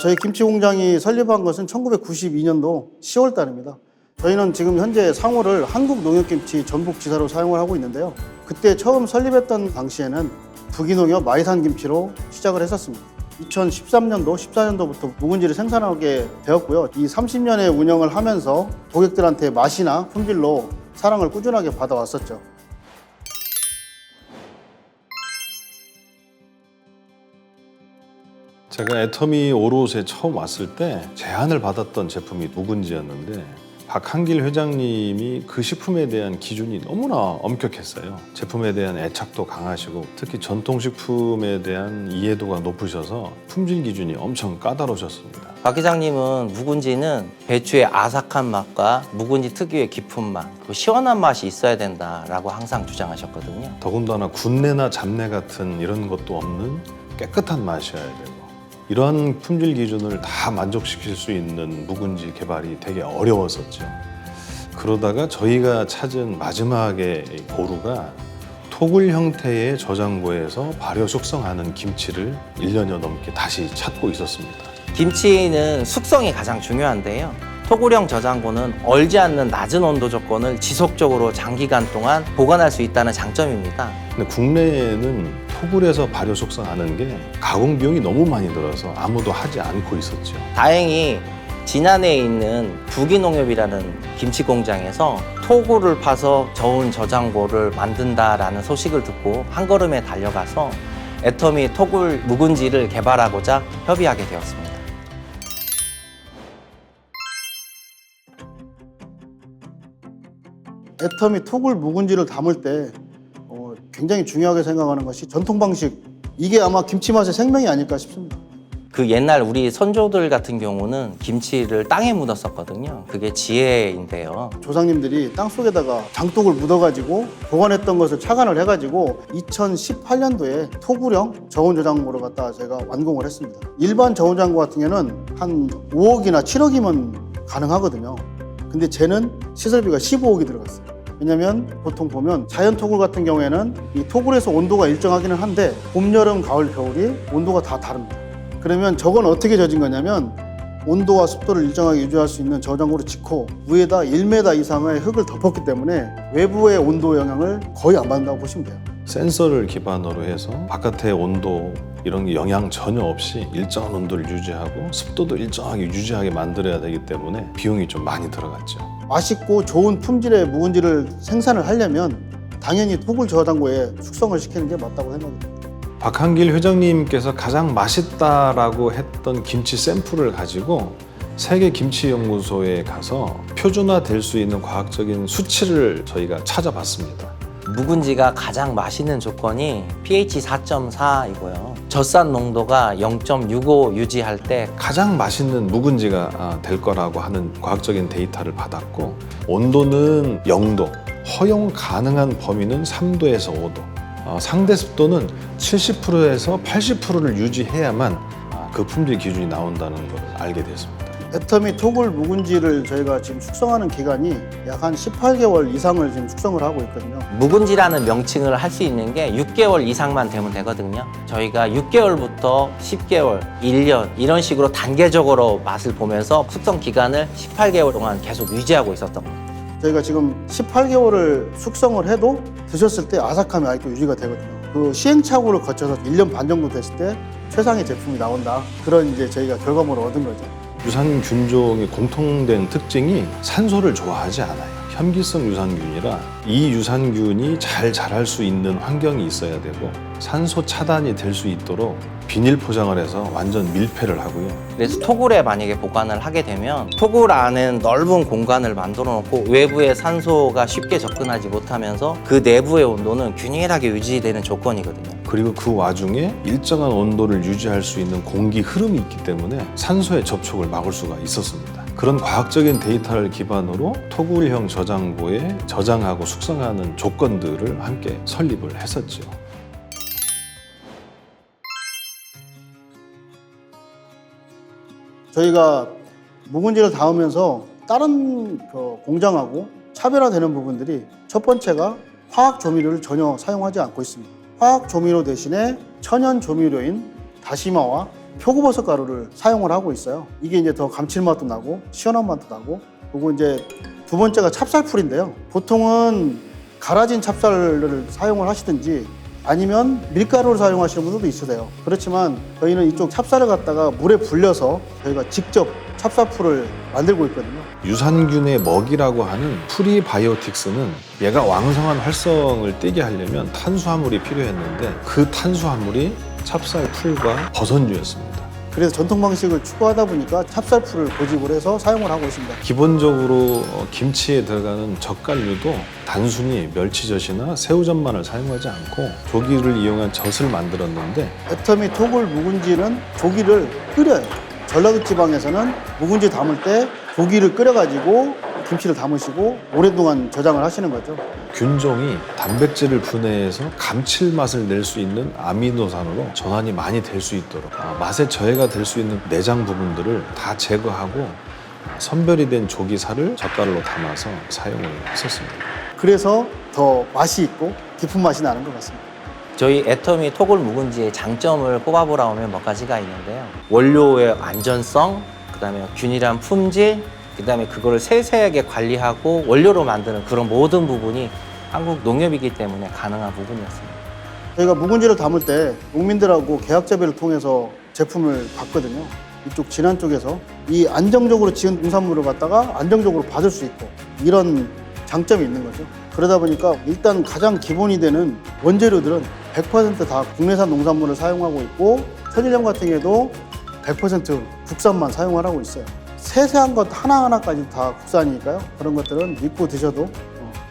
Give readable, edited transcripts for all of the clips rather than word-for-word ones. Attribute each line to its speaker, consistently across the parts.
Speaker 1: 저희 김치 공장이 설립한 것은 1992년도 10월 달입니다. 저희는 지금 현재 상호를 한국농협김치 전북지사로 사용을 하고 있는데요. 그때 처음 설립했던 당시에는 부기농협 마이산김치로 시작을 했었습니다. 2013년도, 14년도부터 묵은지를 생산하게 되었고요. 이 30년의 운영을 하면서 고객들한테 맛이나 품질로 사랑을 꾸준하게 받아왔었죠.
Speaker 2: 제가 애터미 오롯에 처음 왔을 때 제안을 받았던 제품이 묵은지였는데 박한길 회장님이 그 식품에 대한 기준이 너무나 엄격했어요. 제품에 대한 애착도 강하시고 특히 전통식품에 대한 이해도가 높으셔서 품질 기준이 엄청 까다로우셨습니다.
Speaker 3: 박 회장님은 묵은지는 배추의 아삭한 맛과 묵은지 특유의 깊은 맛, 그 시원한 맛이 있어야 된다라고 항상 주장하셨거든요.
Speaker 2: 더군다나 군내나 잡내 같은 이런 것도 없는 깨끗한 맛이어야 되고 이러한 품질 기준을 다 만족시킬 수 있는 묵은지 개발이 되게 어려웠었죠. 그러다가 저희가 찾은 마지막의 보루가 토굴 형태의 저장고에서 발효 숙성하는 김치를 1년여 넘게 다시 찾고 있었습니다.
Speaker 3: 김치는 숙성이 가장 중요한데요. 토굴형 저장고는 얼지 않는 낮은 온도 조건을 지속적으로 장기간 동안 보관할 수 있다는 장점입니다.
Speaker 2: 근데 국내에는 토굴에서 발효 숙성하는 게 가공 비용이 너무 많이 들어서 아무도 하지 않고 있었죠.
Speaker 3: 다행히 진안에 있는 부기농협이라는 김치 공장에서 토굴을 파서 저온 저장고를 만든다라는 소식을 듣고 한 걸음에 달려가서 애터미 토굴 묵은지를 개발하고자 협의하게 되었습니다.
Speaker 1: 애터미 토굴 묵은지를 담을 때 굉장히 중요하게 생각하는 것이 전통 방식, 이게 아마 김치 맛의 생명이 아닐까 싶습니다.
Speaker 3: 그 옛날 우리 선조들 같은 경우는 김치를 땅에 묻었었거든요. 그게 지혜인데요.
Speaker 1: 조상님들이 땅속에다가 장독을 묻어가지고 보관했던 것을 착안을 해가지고 2018년도에 토굴형 저온저장고를 갖다 제가 완공을 했습니다. 일반 저온저장고 같은 경우는 한 5억이나 7억이면 가능하거든요. 근데 쟤는 시설비가 15억이 들어갔어요. 왜냐면 보통 보면 자연 토굴 같은 경우에는 이 토굴에서 온도가 일정하기는 한데 봄, 여름, 가을, 겨울이 온도가 다 다릅니다. 그러면 저건 어떻게 젖은 거냐면 온도와 습도를 일정하게 유지할 수 있는 저장고를 짓고 위에다 1m 이상의 흙을 덮었기 때문에 외부의 온도 영향을 거의 안 받는다고 보시면 돼요.
Speaker 2: 센서를 기반으로 해서 바깥의 온도 이런 게 영향 전혀 없이 일정한 온도를 유지하고 습도도 일정하게 유지하게 만들어야 되기 때문에 비용이 좀 많이 들어갔죠.
Speaker 1: 맛있고 좋은 품질의 묵은지를 생산을 하려면 당연히 토굴 저장고에 숙성을 시키는 게 맞다고 생각합니다.
Speaker 2: 박한길 회장님께서 가장 맛있다라고 했던 김치 샘플을 가지고 세계김치연구소에 가서 표준화될 수 있는 과학적인 수치를 저희가 찾아봤습니다.
Speaker 3: 묵은지가 가장 맛있는 조건이 pH 4.4이고요. 젖산 농도가 0.65 유지할 때
Speaker 2: 가장 맛있는 묵은지가 될 거라고 하는 과학적인 데이터를 받았고 온도는 0도, 허용 가능한 범위는 3도에서 5도, 상대 습도는 70%에서 80%를 유지해야만 그 품질 기준이 나온다는 걸 알게 됐습니다.
Speaker 1: 애터미 토굴 묵은지를 저희가 지금 숙성하는 기간이 약 한 18개월 이상을 지금 숙성을 하고 있거든요.
Speaker 3: 묵은지라는 명칭을 할 수 있는 게 6개월 이상만 되면 되거든요. 저희가 6개월부터 10개월, 1년 이런 식으로 단계적으로 맛을 보면서 숙성 기간을 18개월 동안 계속 유지하고 있었던 겁니다.
Speaker 1: 저희가 지금 18개월을 숙성을 해도 드셨을 때 아삭함이 아직도 유지가 되거든요. 그 시행착오를 거쳐서 1년 반 정도 됐을 때 최상의 제품이 나온다. 그런 이제 저희가 결과물을 얻은 거죠.
Speaker 2: 유산균종의 공통된 특징이 산소를 좋아하지 않아요. 현기성 유산균이라 이 유산균이 잘 자랄 수 있는 환경이 있어야 되고 산소 차단이 될 수 있도록 비닐 포장을 해서 완전 밀폐를 하고요.
Speaker 3: 그래서 토굴에 만약에 보관을 하게 되면 토굴 안은 넓은 공간을 만들어 놓고 외부의 산소가 쉽게 접근하지 못하면서 그 내부의 온도는 균일하게 유지되는 조건이거든요.
Speaker 2: 그리고 그 와중에 일정한 온도를 유지할 수 있는 공기 흐름이 있기 때문에 산소의 접촉을 막을 수가 있었습니다. 그런 과학적인 데이터를 기반으로 토굴형 저장고에 저장하고 숙성하는 조건들을 함께 설립을 했었죠.
Speaker 1: 저희가 묵은지를 담으면서 다른 공장하고 차별화되는 부분들이 첫 번째가 화학 조미료를 전혀 사용하지 않고 있습니다. 화학 조미료 대신에 천연 조미료인 다시마와 표고버섯 가루를 사용을 하고 있어요. 이게 이제 더 감칠맛도 나고 시원한 맛도 나고, 그리고 이제 두 번째가 찹쌀풀인데요. 보통은 갈아진 찹쌀을 사용을 하시든지 아니면 밀가루를 사용하시는 분들도 있으세요. 그렇지만 저희는 이쪽 찹쌀을 갖다가 물에 불려서 저희가 직접 찹쌀풀을 만들고 있거든요.
Speaker 2: 유산균의 먹이라고 하는 프리바이오틱스는 얘가 왕성한 활성을 띠게 하려면 탄수화물이 필요했는데 그 탄수화물이 찹쌀풀과 버섯류였습니다.
Speaker 1: 그래서 전통 방식을 추구하다 보니까 찹쌀풀을 고집을 해서 사용을 하고 있습니다.
Speaker 2: 기본적으로 김치에 들어가는 젓갈류도 단순히 멸치젓이나 새우젓만을 사용하지 않고 조기를 이용한 젓을 만들었는데,
Speaker 1: 애터미 토굴 묵은지는 조기를 끓여요. 전라도 지방에서는 묵은지 담을 때 조기를 끓여가지고 김치를 담으시고 오랫동안 저장을 하시는 거죠.
Speaker 2: 균종이 단백질을 분해해서 감칠맛을 낼 수 있는 아미노산으로 전환이 많이 될 수 있도록 맛의 저해가 될 수 있는 내장 부분들을 다 제거하고 선별이 된 조기살을 젓갈로 담아서 사용을 했었습니다.
Speaker 1: 그래서 더 맛이 있고 깊은 맛이 나는 것 같습니다.
Speaker 3: 저희 애터미 토굴 묵은지의 장점을 꼽아보라 하면 몇 가지가 있는데요. 원료의 안전성, 그다음에 균일한 품질, 그다음에 그거를 세세하게 관리하고 원료로 만드는 그런 모든 부분이 한국 농협이기 때문에 가능한 부분이었습니다.
Speaker 1: 저희가 묵은지를 담을 때 농민들하고 계약 재배를 통해서 제품을 받거든요. 이쪽 진안 쪽에서 이 안정적으로 지은 농산물을 갖다가 안정적으로 받을 수 있고, 이런 장점이 있는 거죠. 그러다 보니까 일단 가장 기본이 되는 원재료들은 100% 다 국내산 농산물을 사용하고 있고, 천일염 같은 경우에도 100% 국산만 사용을 하고 있어요. 세세한 것 하나하나까지 다 국산이니까요. 그런 것들은 믿고 드셔도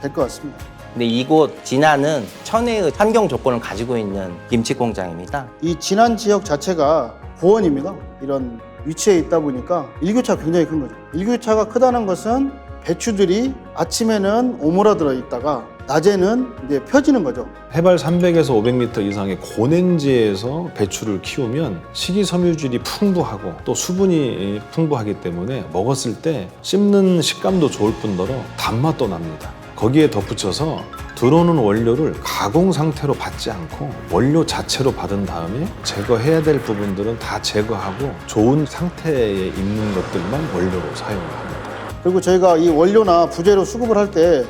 Speaker 1: 될 것 같습니다.
Speaker 3: 근데 이곳 진안은 천혜의 환경 조건을 가지고 있는 김치 공장입니다.
Speaker 1: 이 진안 지역 자체가 고원입니다. 이런 위치에 있다 보니까 일교차가 굉장히 큰 거죠. 일교차가 크다는 것은 배추들이 아침에는 오므라들어 있다가 낮에는 이제 펴지는 거죠.
Speaker 2: 해발 300에서 500m 이상의 고냉지에서 배추를 키우면 식이섬유질이 풍부하고 또 수분이 풍부하기 때문에 먹었을 때 씹는 식감도 좋을 뿐더러 단맛도 납니다. 거기에 덧붙여서 들어오는 원료를 가공 상태로 받지 않고 원료 자체로 받은 다음에 제거해야 될 부분들은 다 제거하고 좋은 상태에 있는 것들만 원료로 사용을 합니다.
Speaker 1: 그리고 저희가 이 원료나 부재료 수급을 할 때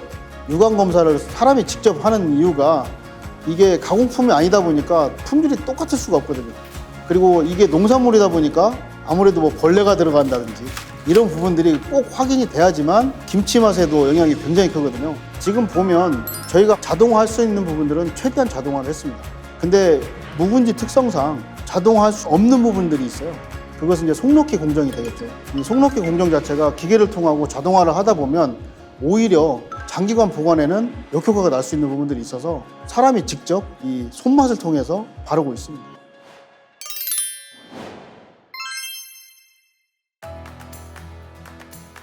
Speaker 1: 유관 검사를 사람이 직접 하는 이유가, 이게 가공품이 아니다 보니까 품질이 똑같을 수가 없거든요. 그리고 이게 농산물이다 보니까 아무래도 뭐 벌레가 들어간다든지 이런 부분들이 꼭 확인이 돼야지만 김치 맛에도 영향이 굉장히 크거든요. 지금 보면 저희가 자동화할 수 있는 부분들은 최대한 자동화를 했습니다. 근데 묵은지 특성상 자동화할 수 없는 부분들이 있어요. 그것은 이제 속넣기 공정이 되겠죠. 이 속넣기 공정 자체가 기계를 통하고 자동화를 하다 보면 오히려 장기간 보관에는 역효과가 날 수 있는 부분들이 있어서 사람이 직접 이 손맛을 통해서 바르고 있습니다.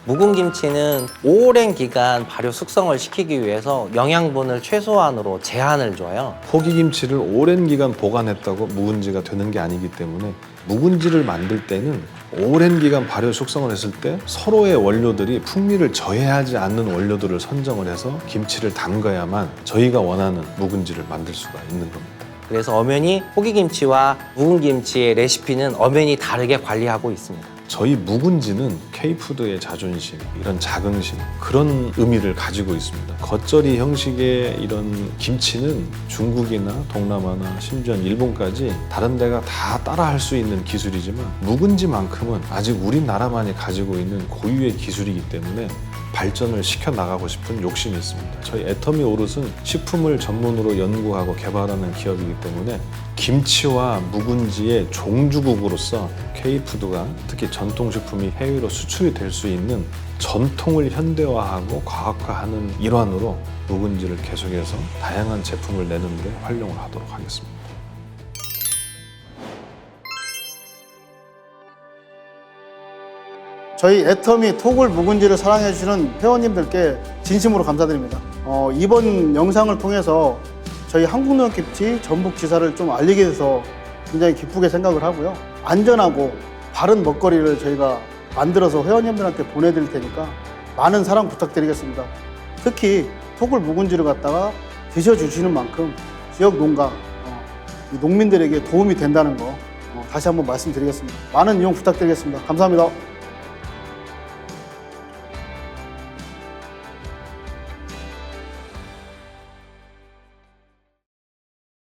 Speaker 3: 묵은 김치는 오랜 기간 발효 숙성을 시키기 위해서 영양분을 최소한으로 제한을 줘요.
Speaker 2: 포기김치를 오랜 기간 보관했다고 묵은지가 되는 게 아니기 때문에 묵은지를 만들 때는 오랜 기간 발효 숙성을 했을 때 서로의 원료들이 풍미를 저해하지 않는 원료들을 선정을 해서 김치를 담가야만 저희가 원하는 묵은지를 만들 수가 있는 겁니다.
Speaker 3: 그래서 엄연히 포기김치와 묵은 김치의 레시피는 엄연히 다르게 관리하고 있습니다.
Speaker 2: 저희 묵은지는 K푸드의 자존심, 이런 자긍심, 그런 의미를 가지고 있습니다. 겉절이 형식의 이런 김치는 중국이나 동남아나 심지어 일본까지 다른 데가 다 따라할 수 있는 기술이지만 묵은지만큼은 아직 우리나라만이 가지고 있는 고유의 기술이기 때문에 발전을 시켜나가고 싶은 욕심이 있습니다. 저희 애터미 오롯은 식품을 전문으로 연구하고 개발하는 기업이기 때문에 김치와 묵은지의 종주국으로서 K푸드가 특히 전통식품이 해외로 수출이 될 수 있는 전통을 현대화하고 과학화하는 일환으로 묵은지를 계속해서 다양한 제품을 내는 데 활용을 하도록 하겠습니다.
Speaker 1: 저희 애터미 토굴 묵은지를 사랑해주시는 회원님들께 진심으로 감사드립니다. 이번 영상을 통해서 저희 한국농협김치 전북지사를 좀 알리게 돼서 굉장히 기쁘게 생각을 하고요. 안전하고 바른 먹거리를 저희가 만들어서 회원님들한테 보내드릴 테니까 많은 사랑 부탁드리겠습니다. 특히 토굴 묵은지를 갖다가 드셔주시는 만큼 지역 농가, 이 농민들에게 도움이 된다는 거 다시 한번 말씀드리겠습니다. 많은 이용 부탁드리겠습니다. 감사합니다.